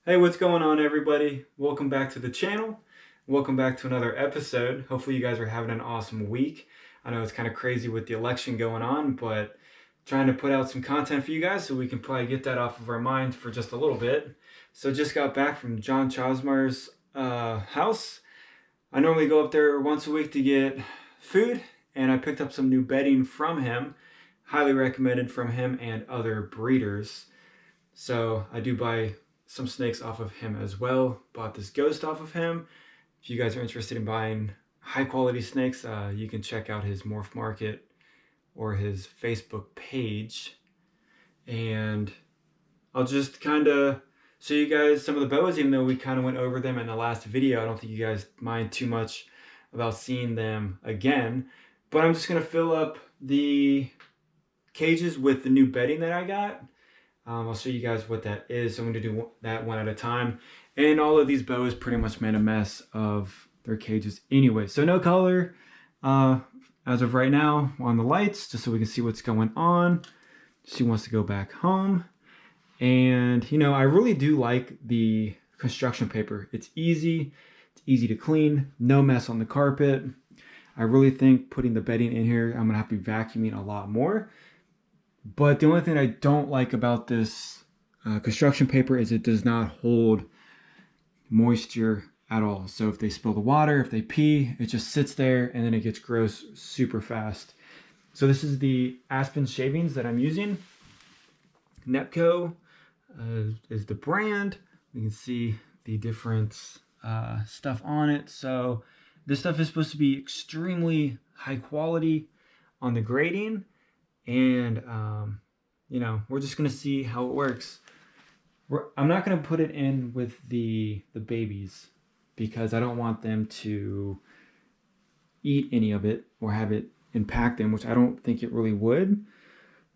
Hey, what's going on, everybody? Welcome back to the channel. Welcome back to another episode. Hopefully you guys are having an awesome week. I know it's kind of crazy with the election going on, but trying to put out some content for you guys so we can probably get that off of our mind for just a little bit. So just got back from John Chosmar's house. I normally go up there once a week to get food, and I picked up some new bedding from him. Highly recommended from him and other breeders. So I do buy some snakes off of him as well. Bought this ghost off of him. If you guys are interested in buying high quality snakes, you can check out his Morph Market or his Facebook page. And I'll just kind of show you guys some of the boas, even though we kind of went over them in the last video. I don't think you guys mind too much about seeing them again. But I'm just going to fill up the cages with the new bedding that I got. I'll show you guys what that is. So I'm going to do that one at a time. And all of these boas pretty much made a mess of their cages anyway. So no color as of right now on the lights, just so we can see what's going on. She wants to go back home. And, you know, I really do like the construction paper. It's easy to clean, no mess on the carpet. I really think putting the bedding in here, I'm going to have to be vacuuming a lot more. But the only thing I don't like about this construction paper is it does not hold moisture at all. So if they spill the water, if they pee, it just sits there and then it gets gross super fast. So this is the Aspen shavings that I'm using. Nepco is the brand. You can see the different stuff on it. So this stuff is supposed to be extremely high quality on the grading. And, you know, we're just going to see how it works. I'm not going to put it in with the babies because I don't want them to eat any of it or have it impact them, which I don't think it really would.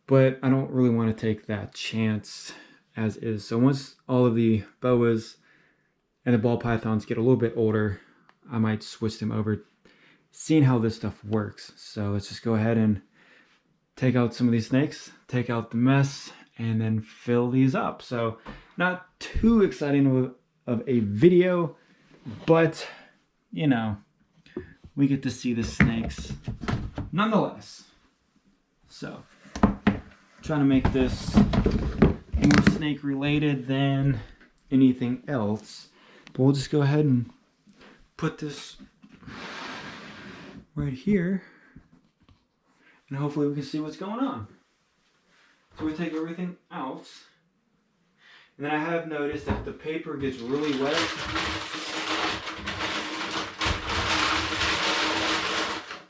But I don't really want to take that chance as is. So once all of the boas and the ball pythons get a little bit older, I might switch them over, seeing how this stuff works. So let's just go ahead and take out some of these snakes, take out the mess, and then fill these up. So not too exciting of a video, but, you know, we get to see the snakes nonetheless. So trying to make this more snake related than anything else. But we'll just go ahead and put this right here. And hopefully we can see what's going on. So we take everything out. And then I have noticed that if the paper gets really wet,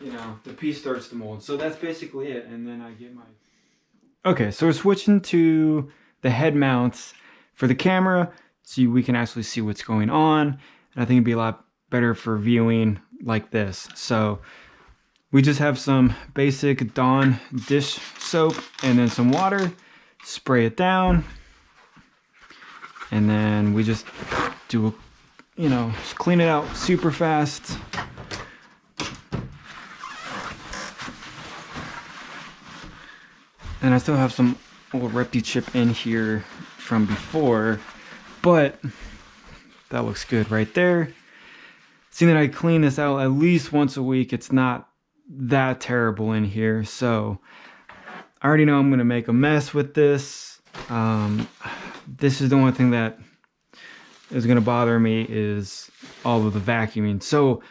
you know, the pea starts to mold. So that's basically it. And then I get my... Okay, so we're switching to the head mounts for the camera so we can actually see what's going on. And I think it'd be a lot better for viewing like this. So we just have some basic Dawn dish soap and then some water, spray it down, and then we just do a, you know, just clean it out super fast. And I still have some old Repti chip in here from before, but that looks good right there. Seeing that I clean this out at least once a week, it's not that terrible in here. So I already know I'm gonna make a mess with this. This is the only thing that is gonna bother me is all of the vacuuming. So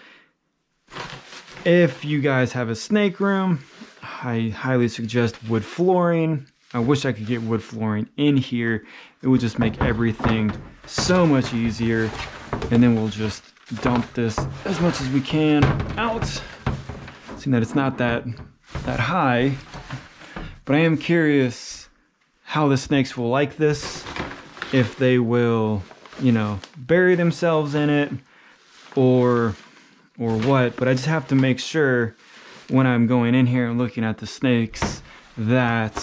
if you guys have a snake room, I highly suggest wood flooring. I wish I could get wood flooring in here. It would just make everything so much easier. And then we'll just dump this as much as we can out. Seeing that it's not that high, but I am curious how the snakes will like this, if they will, you know, bury themselves in it or what. But I just have to make sure when I'm going in here and looking at the snakes that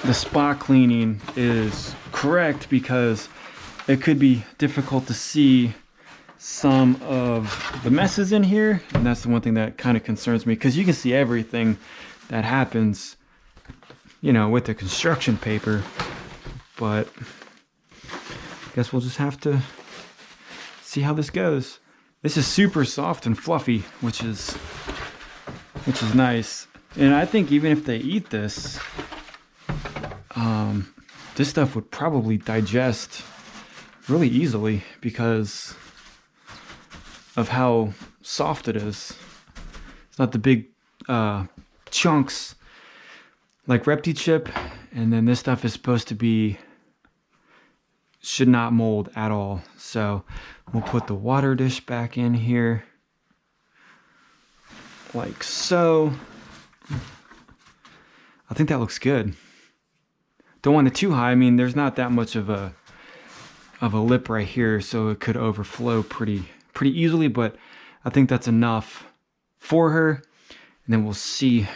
the spot cleaning is correct, because it could be difficult to see some of the messes in here, and that's the one thing that kind of concerns me, because you can see everything that happens, you know, with the construction paper. But guess we'll just have to see how this goes. This is super soft and fluffy, which is nice. And I think even if they eat this, this stuff would probably digest really easily because of how soft it is. It's not the big chunks like Repti chip, and then this stuff is supposed to be, should not mold at all. So we'll put the water dish back in here like so. I think that looks good. Don't want it too high. I mean, there's not that much of a lip right here, so it could overflow pretty easily, but I think that's enough for her. And then we'll see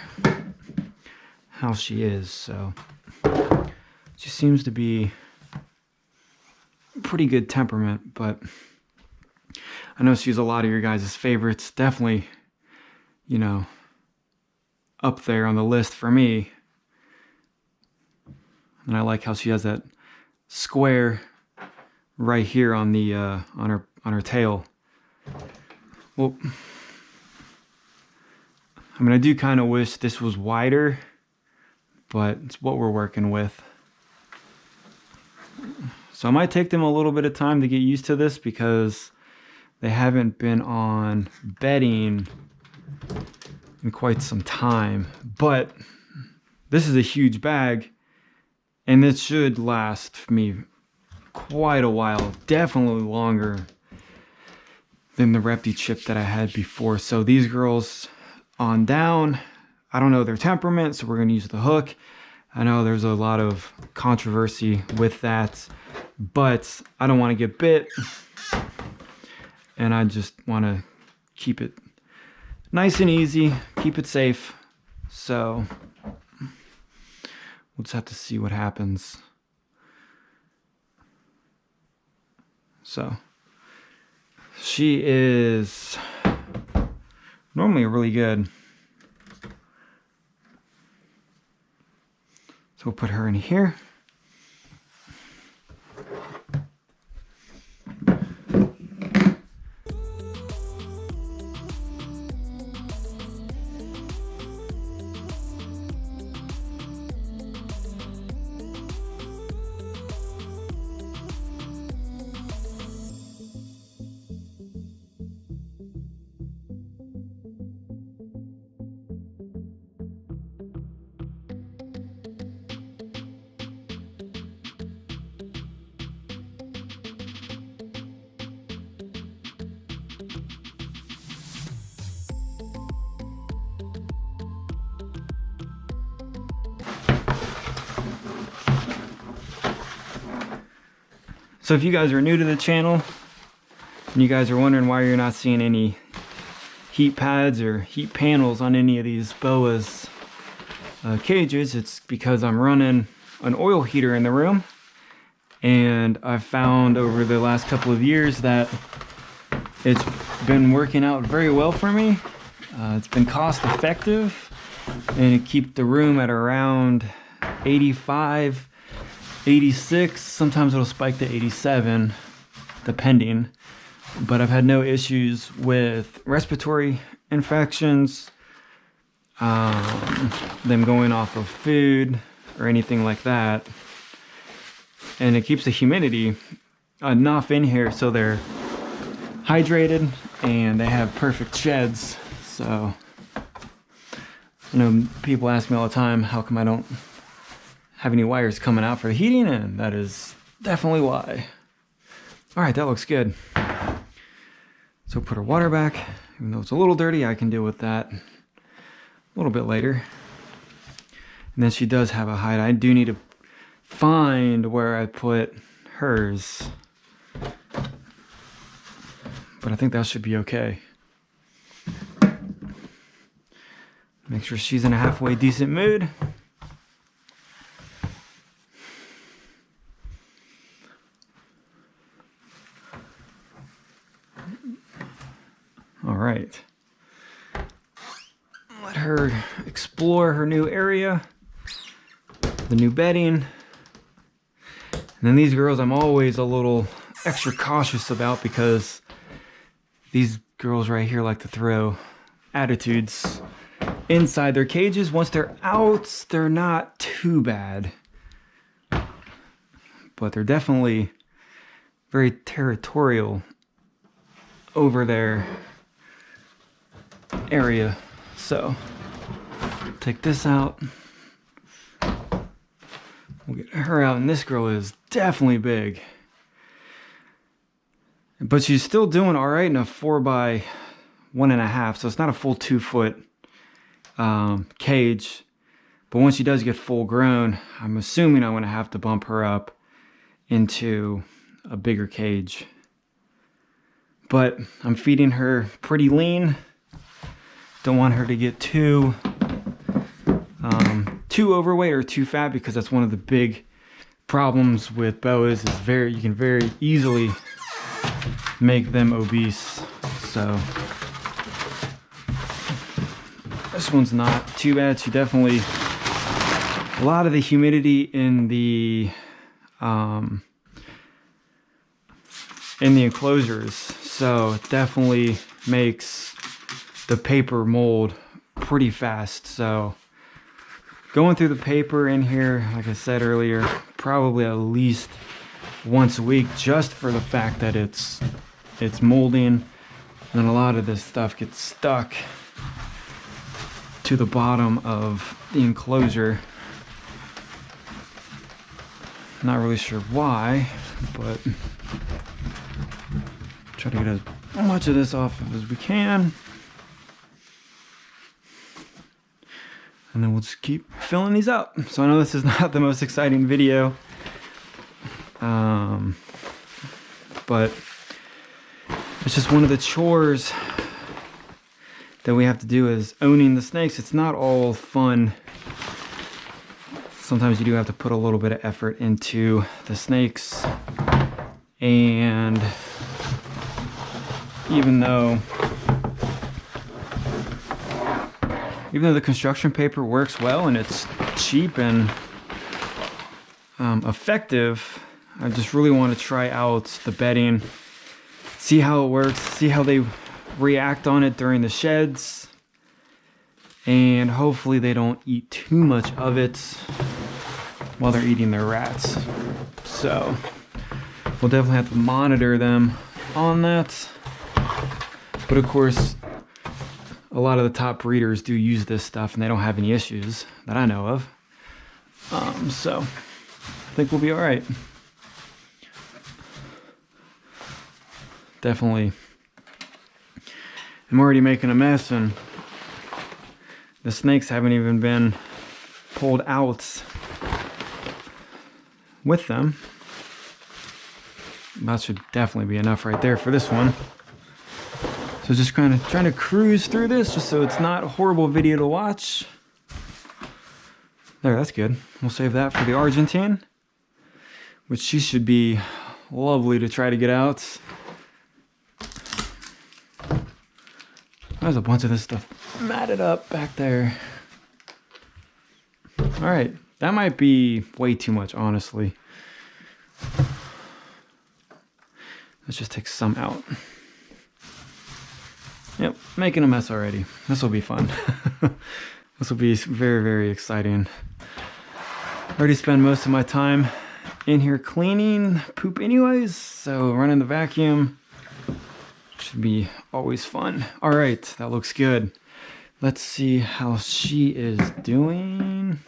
how she is. So she seems to be pretty good temperament, but I know she's a lot of your guys' favorites. Definitely, you know, up there on the list for me. And I like how she has that square right here on the on her tail. Well, I mean, I do kind of wish this was wider, but it's what we're working with. So I might take them a little bit of time to get used to this because they haven't been on bedding in quite some time. But this is a huge bag, and it should last me quite a while, definitely longer than the Repti chip that I had before. So these girls on down, I don't know their temperament, so we're gonna use the hook. I know there's a lot of controversy with that, but I don't want to get bit, and I just want to keep it nice and easy, keep it safe. So we'll just have to see what happens. So she is normally really good. So we'll put her in here. So if you guys are new to the channel and you guys are wondering why you're not seeing any heat pads or heat panels on any of these Boas cages, it's because I'm running an oil heater in the room, and I've found over the last couple of years that it's been working out very well for me. It's been cost effective, and it keeps the room at around 85, 86, sometimes it'll spike to 87 depending, but I've had no issues with respiratory infections, them going off of food or anything like that. And it keeps the humidity enough in here so they're hydrated and they have perfect sheds. So I know people ask me all the time, how come I don't have any wires coming out for the heating, and that is definitely why. All right, that looks good. So put our water back. Even though it's a little dirty, I can deal with that a little bit later. And then she does have a hide. I do need to find where I put hers, but I think that should be okay. Make sure she's in a halfway decent mood. All right, let her explore her new area, the new bedding, And then these girls I'm always a little extra cautious about because these girls right here like to throw attitudes inside their cages. Once they're out, they're not too bad. But they're definitely very territorial over their area. So, take this out. We'll get her out, and this girl is definitely big. But she's still doing all right in a 4x1.5, so it's not a full 2-foot cage. But once she does get full grown, I'm assuming I'm gonna have to bump her up into a bigger cage. But I'm feeding her pretty lean. Don't want her to get too overweight or too fat, because that's one of the big problems with boas is you can very easily make them obese. So this one's not too bad. She definitely, a lot of the humidity in the enclosures, so it definitely makes the paper mold pretty fast. So going through the paper in here, like I said earlier, probably at least once a week, just for the fact that it's molding, and then a lot of this stuff gets stuck to the bottom of the enclosure. Not really sure why, but try to get as much of this off as we can. And then we'll just keep filling these up. So I know this is not the most exciting video, but it's just one of the chores that we have to do is owning the snakes. It's not all fun. Sometimes you do have to put a little bit of effort into the snakes. And even though the construction paper works well and it's cheap and effective, I just really want to try out the bedding, see how it works, see how they react on it during the sheds, and hopefully they don't eat too much of it while they're eating their rats. So we'll definitely have to monitor them on that. But of course, a lot of the top breeders do use this stuff and they don't have any issues that I know of. So I think we'll be all right. Definitely. I'm already making a mess and the snakes haven't even been pulled out with them. That should definitely be enough right there for this one. So just kind of trying to cruise through this just so it's not a horrible video to watch. There, that's good. We'll save that for the Argentine, which she should be lovely to try to get out. There's a bunch of this stuff matted up back there. All right, that might be way too much, honestly. Let's just take some out. Yep, making a mess already. This will be fun. This will be very, very exciting. I already spend most of my time in here cleaning poop anyways, so running the vacuum should be always fun. All right, that looks good. Let's see how she is doing.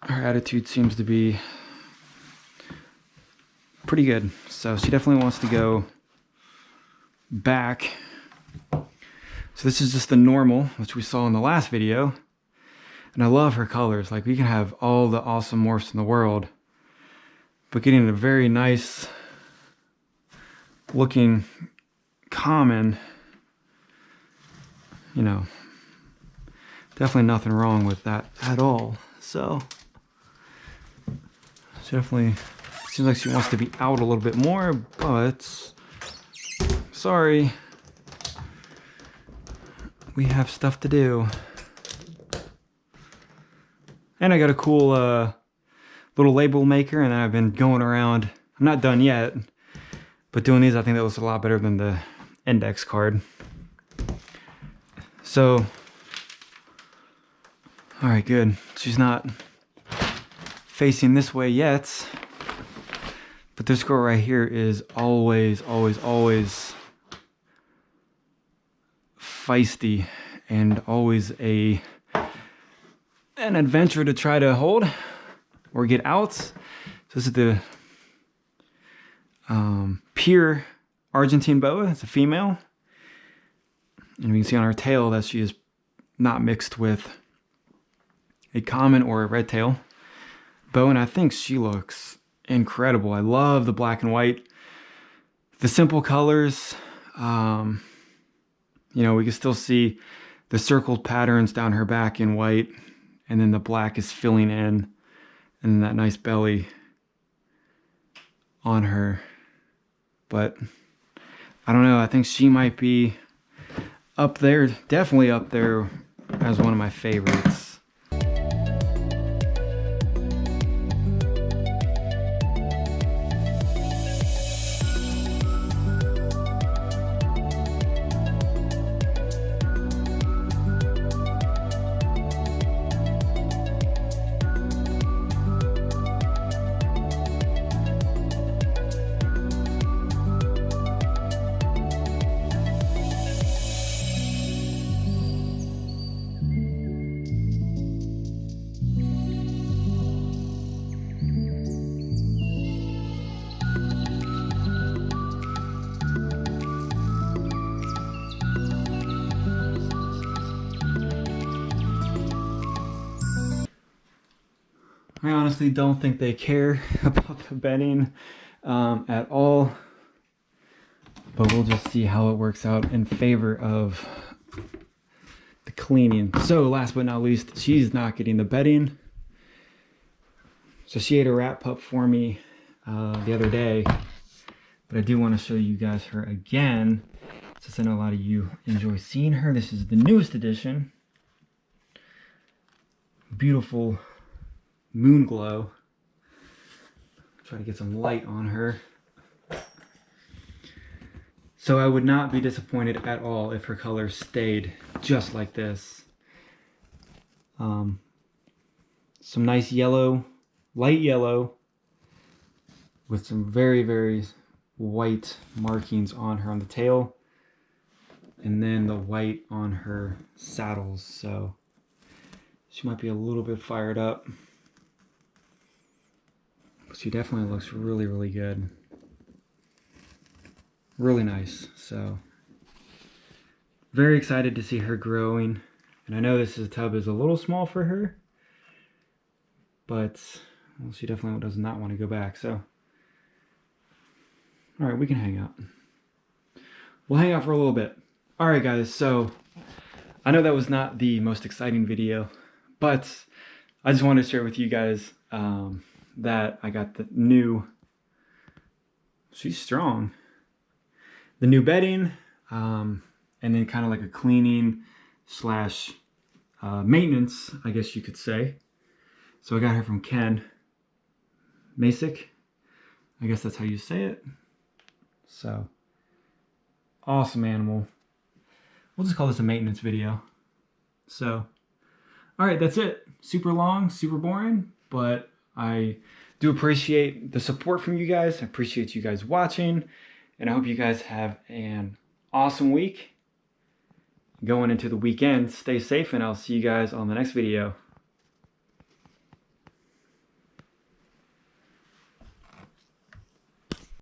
Her attitude seems to be pretty good, so she definitely wants to go back. So this is just the normal, which we saw in the last video, and I love her colors. Like, we can have all the awesome morphs in the world, but getting a very nice looking common, you know, definitely nothing wrong with that at all. So she definitely seems like she wants to be out a little bit more, but sorry, we have stuff to do. And I got a cool little label maker, and then I've been going around. I'm not done yet, but doing these, I think that looks a lot better than the index card. So, all right, good. She's not facing this way yet, but this girl right here is always, always, always feisty and always an adventure to try to hold or get out. So this is the pure Argentine boa. It's a female, and we can see on her tail that she is not mixed with a common or a red tail boa, and I think she looks incredible. I love the black and white, the simple colors. You know, we can still see the circled patterns down her back in white, and then the black is filling in, and that nice belly on her. But I don't know, I think she might be up there, definitely up there as one of my favorites. I honestly don't think they care about the bedding at all, but we'll just see how it works out in favor of the cleaning. So last but not least, she's not getting the bedding. So she ate a rat pup for me the other day, but I do want to show you guys her again, since I know a lot of you enjoy seeing her. This is the newest edition. Beautiful Moonglow. Try to get some light on her. So I would not be disappointed at all if her color stayed just like this. Some nice yellow, light yellow, with some very, very white markings on her on the tail, and then the white on her saddles. So she might be a little bit fired up. She definitely looks really, really good. Really nice. So very excited to see her growing. And I know this tub is a little small for her, but well, she definitely does not want to go back. So all right, we can hang out. We'll hang out for a little bit. All right, guys. So I know that was not the most exciting video, but I just wanted to share with you guys that I got the new, she's strong, the new bedding, and then kind of like a cleaning slash maintenance, I guess you could say. So I got her from Ken Masick. I guess that's how you say it. So awesome animal. We'll just call this a maintenance video. So all right, that's it. Super long, super boring, but I do appreciate the support from you guys. I appreciate you guys watching, and I hope you guys have an awesome week. Going into the weekend, stay safe, and I'll see you guys on the next video.